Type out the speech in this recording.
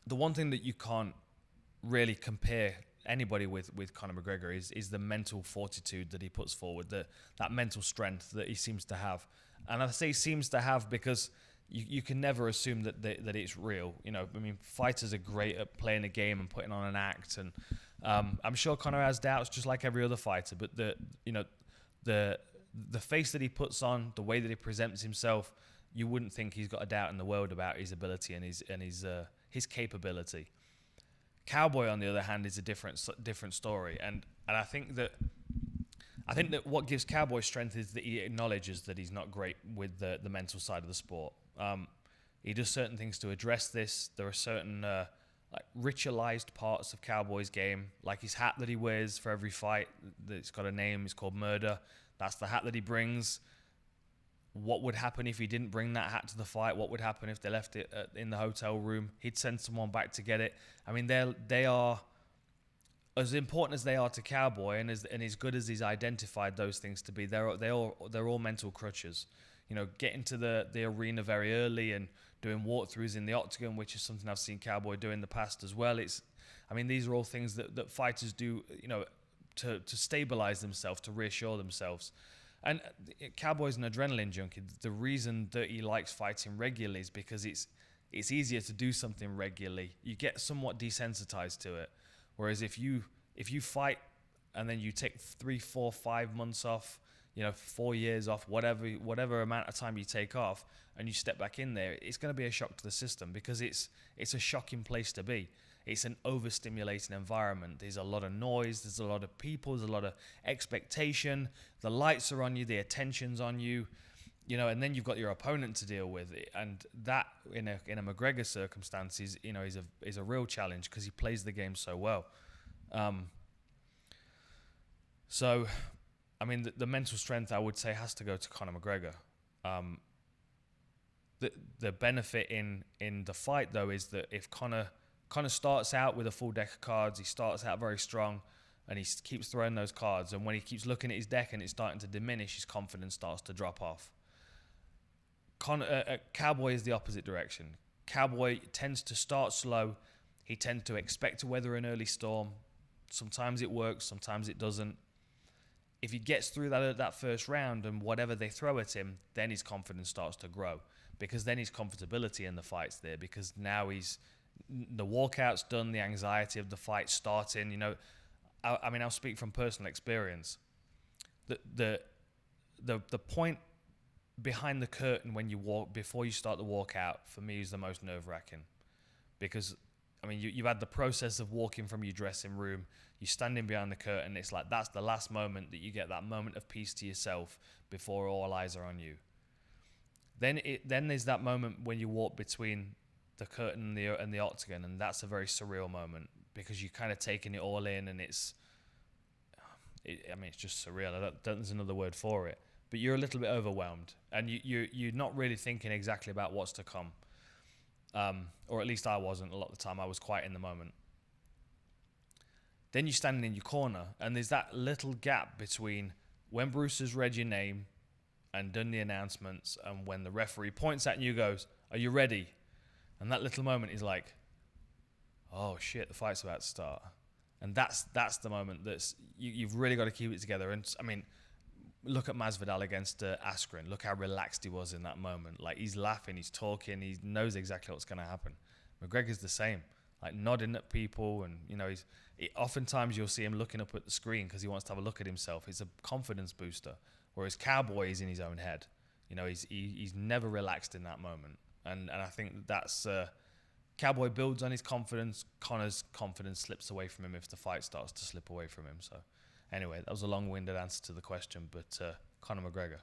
the one thing that you can't really compare anybody with Conor McGregor is the mental fortitude that he puts forward, that mental strength that he seems to have. And I say seems to have because you can never assume that it's real. You know, I mean, fighters are great at playing a game and putting on an act, and I'm sure Conor has doubts just like every other fighter. But the face that he puts on, the way that he presents himself, you wouldn't think he's got a doubt in the world about his ability and his capability. Cowboy, on the other hand, is a different story, and I think that what gives Cowboy strength is that he acknowledges that he's not great with the mental side of the sport. He does certain things to address this. There are certain like ritualized parts of Cowboy's game, like his hat that he wears for every fight. It's got a name. It's called Murder. That's the hat that he brings. What would happen if he didn't bring that hat to the fight? What would happen if they left it in the hotel room? He'd send someone back to get it. I mean, they are as important as they are to Cowboy, and as good as he's identified those things to be. They're all mental crutches. You know, getting to the arena very early and doing walkthroughs in the octagon, which is something I've seen Cowboy do in the past as well. These are all things that fighters do, you know, to stabilize themselves, to reassure themselves. And Cowboy's an adrenaline junkie. The reason that he likes fighting regularly is because it's easier to do something regularly. You get somewhat desensitized to it. Whereas if you fight and then you take 3, 4, 5 months off, you know, 4 years off, whatever amount of time you take off, and you step back in there, it's going to be a shock to the system because it's a shocking place to be. It's an overstimulating environment. There's a lot of noise. There's a lot of people. There's a lot of expectation. The lights are on you. The attention's on you. You know, and then you've got your opponent to deal with, and that in a McGregor circumstance is a real challenge because he plays the game so well. So, I mean, the mental strength I would say has to go to Conor McGregor. The benefit in the fight though is that if Conor starts out with a full deck of cards, he starts out very strong, and he keeps throwing those cards, and when he keeps looking at his deck and it's starting to diminish, his confidence starts to drop off. Cowboy is the opposite direction. Cowboy tends to start slow. He tends to expect to weather an early storm. Sometimes it works, sometimes it doesn't. If he gets through that first round and whatever they throw at him, then his confidence starts to grow, because then his comfortability in the fight's there, because now the walkout's done, the anxiety of the fight starting. You know, I'll speak from personal experience. The point behind the curtain when you walk, before you start the walkout, for me is the most nerve-wracking, because I mean you've had the process of walking from your dressing room, you're standing behind the curtain. It's like that's the last moment that you get, that moment of peace to yourself before all eyes are on you. Then there's that moment when you walk between the curtain and the octagon, and that's a very surreal moment because you're kind of taking it all in, and it's just surreal. I don't there's another word for it. But you're a little bit overwhelmed, and you're not really thinking exactly about what's to come, or at least I wasn't. A lot of the time I was quite in the moment. Then you're standing in your corner, and there's that little gap between when Bruce has read your name and done the announcements, and when the referee points at you and goes, "Are you ready?" And that little moment is like, oh shit, the fight's about to start. And that's the moment you've really got to keep it together. And I mean, look at Masvidal against Askren. Look how relaxed he was in that moment. Like, he's laughing, he's talking, he knows exactly what's going to happen. McGregor's the same, like nodding at people, and you know, oftentimes you'll see him looking up at the screen because he wants to have a look at himself. It's a confidence booster. Whereas Cowboy is in his own head. You know, he's never relaxed in that moment, and I think that's Cowboy builds on his confidence. Conor's confidence slips away from him if the fight starts to slip away from him. So. Anyway, that was a long-winded answer to the question, but Conor McGregor.